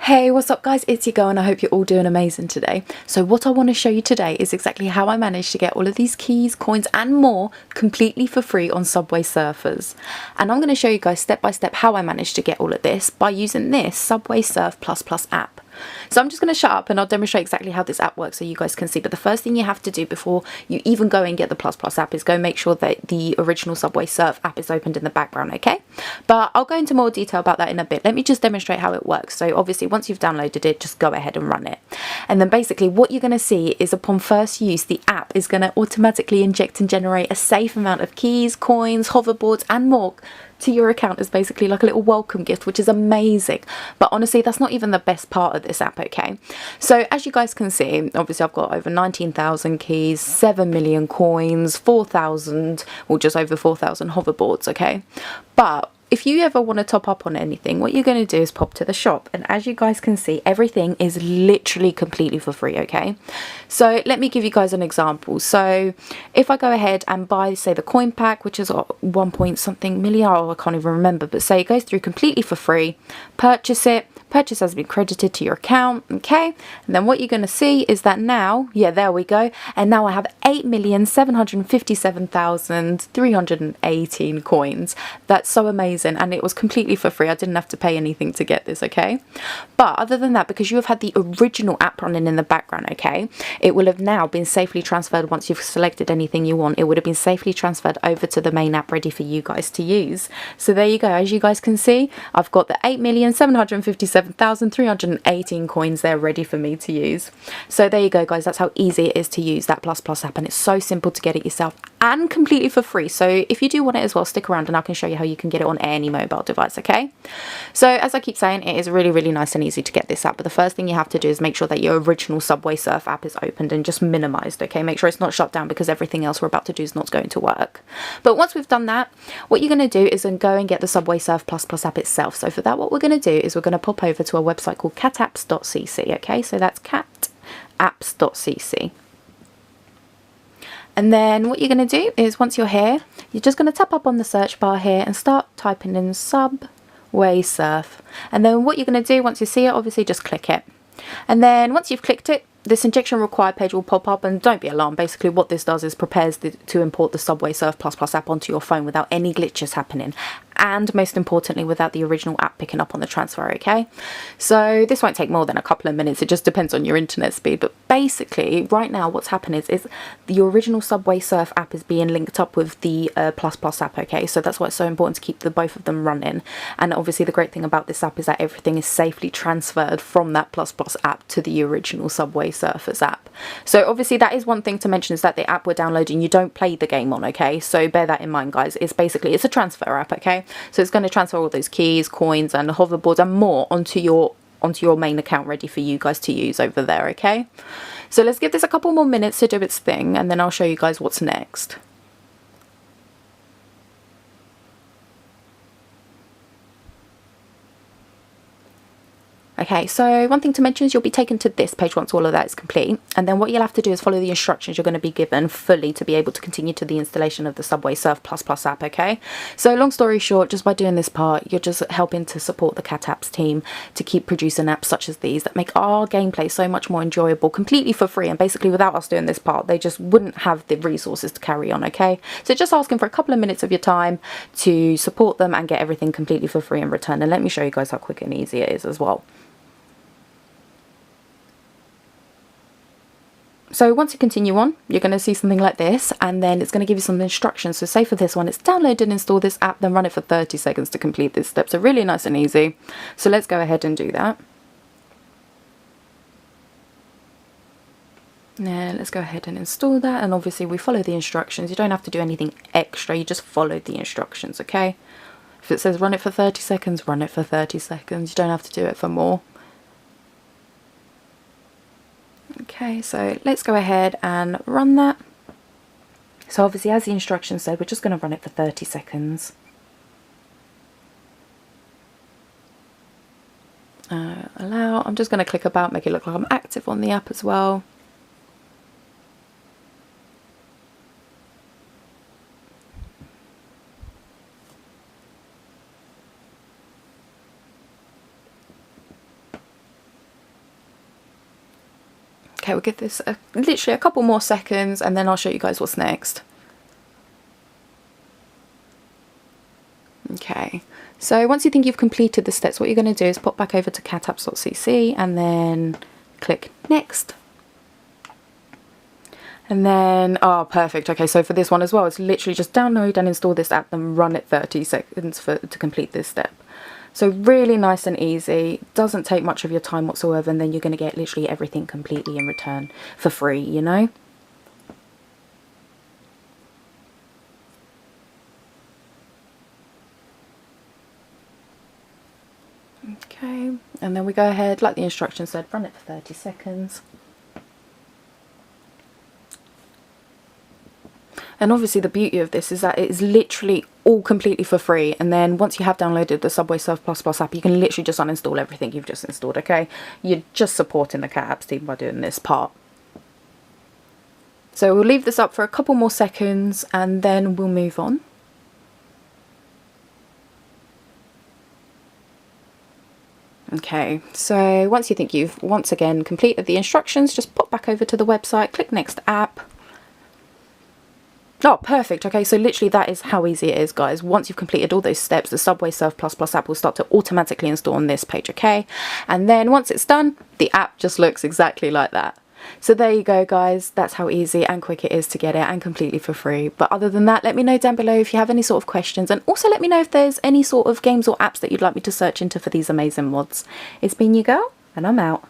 Hey, what's up guys? It's your girl and I hope you're all doing amazing today. So what I want to show you today is exactly how I managed to get all of these keys, coins and more completely for free on Subway Surfers. And I'm going to show you guys step by step how I managed to get all of this by using this Subway Surf Plus Plus app. So I'm just going to shut up and I'll demonstrate exactly how this app works so you guys can see. But the first thing you have to do before you even go and get the Plus Plus app is go make sure that the original Subway Surf app is opened in the background, okay? But I'll go into more detail about that in a bit. Let me just demonstrate how it works. So obviously once you've downloaded it, just go ahead and run it. And then basically what you're going to see is upon first use, the app is going to automatically inject and generate a safe amount of keys, coins, hoverboards and more to your account as basically like a little welcome gift, which is amazing. But honestly, that's not even the best part of this app, okay? So as you guys can see, obviously I've got over 19,000 keys, 7 million coins, 4,000 or just over 4,000 hoverboards, okay? But if you ever want to top up on anything, what you're going to do is pop to the shop, and as you guys can see, everything is literally completely for free, okay? So let me give you guys an example. So if I go ahead and buy, say, the coin pack, which is 1 point something million, oh, I can't even remember, but say it goes through completely for free, purchase it, purchase has been credited to your account, okay? And then what you're going to see is that now, yeah, there we go, and now I have 8,757,318 coins. That's so amazing, and it was completely for free. I didn't have to pay anything to get this, okay? But other than that, because you have had the original app running in the background, okay, it will have now been safely transferred. Once you've selected anything you want, it would have been safely transferred over to the main app ready for you guys to use. So there you go. As you guys can see, I've got the 8,757,318 coins there ready for me to use. So there you go guys, that's how easy it is to use that Plus Plus app, and it's so simple to get it yourself and completely for free. So if you do want it as well, stick around and I can show you how you can get it on any mobile device, okay? So as I keep saying, it is really nice and easy to get this app, but the first thing you have to do is make sure that your original Subway Surf app is opened and just minimized, okay? Make sure it's not shut down because everything else we're about to do is not going to work. But once we've done that, what you're going to do is then go and get the Subway Surf Plus Plus app itself. So for that, what we're going to do is we're going to pop over to a website called catapps.cc, okay? So that's catapps.cc. And then what you're going to do is once you're here, you're just going to tap up on the search bar here and start typing in Subway Surf. And then what you're going to do once you see it, obviously just click it. And then once you've clicked it, this injection required page will pop up, and don't be alarmed. Basically what this does is prepares to import the Subway Surf Plus Plus app onto your phone without any glitches happening, and most importantly without the original app picking up on the transfer, okay? So this won't take more than a couple of minutes, it just depends on your internet speed. But basically right now what's happening is the original Subway Surf app is being linked up with the Plus Plus app, okay? So that's why it's so important to keep the both of them running. And obviously the great thing about this app is that everything is safely transferred from that Plus Plus app to the original Subway Surfers app. So obviously that is one thing to mention, is that the app we're downloading you don't play the game on, okay? So bear that in mind guys. It's a transfer app, okay? So it's going to transfer all those keys, coins and hoverboards and more onto your main account ready for you guys to use over there, okay? So let's give this a couple more minutes to do its thing and then I'll show you guys what's next. Okay, so one thing to mention is you'll be taken to this page once all of that is complete, and then what you'll have to do is follow the instructions you're going to be given fully to be able to continue to the installation of the Subway Surf Plus Plus app, okay? So long story short, just by doing this part, you're just helping to support the Cat Apps team to keep producing apps such as these that make our gameplay so much more enjoyable, completely for free, and basically without us doing this part, they just wouldn't have the resources to carry on, okay? So just asking for a couple of minutes of your time to support them and get everything completely for free in return, and let me show you guys how quick and easy it is as well. So once you continue on, you're going to see something like this, and then it's going to give you some instructions. So say for this one, it's download and install this app, then run it for 30 seconds to complete this step. So really nice and easy. So let's go ahead and do that. Now let's go ahead and install that, and obviously we follow the instructions. You don't have to do anything extra, you just follow the instructions, okay? If it says run it for 30 seconds, run it for 30 seconds. You don't have to do it for more. Okay, so let's go ahead and run that. So obviously as the instructions said, we're just going to run it for 30 seconds. Allow. I'm just going to click about, make it look like I'm active on the app as well. Okay, we'll give this literally a couple more seconds and then I'll show you guys what's next. Okay, so once you think you've completed the steps, what you're going to do is pop back over to catapps.cc and then click next. And then, oh, perfect. Okay, so for this one as well, it's literally just download and install this app and run it 30 seconds to complete this step. So really nice and easy, doesn't take much of your time whatsoever, and then you're going to get literally everything completely in return for free, you know? Okay, and then we go ahead, like the instructions said, run it for 30 seconds. And obviously the beauty of this is that it is literally all completely for free, and then once you have downloaded the Subway Surf Plus Plus app, you can literally just uninstall everything you've just installed, okay? You're just supporting the Cat Apps team by doing this part. So we'll leave this up for a couple more seconds and then we'll move on. Okay, so once you think you've once again completed the instructions, just pop back over to the website, click next app. Oh, perfect. Okay, so literally that is how easy it is, guys. Once you've completed all those steps, the Subway Surf Plus Plus app will start to automatically install on this page, okay? And then once it's done, the app just looks exactly like that. So there you go, guys. That's how easy and quick it is to get it, and completely for free. But other than that, let me know down below if you have any sort of questions, and also let me know if there's any sort of games or apps that you'd like me to search into for these amazing mods. It's been your girl, and I'm out.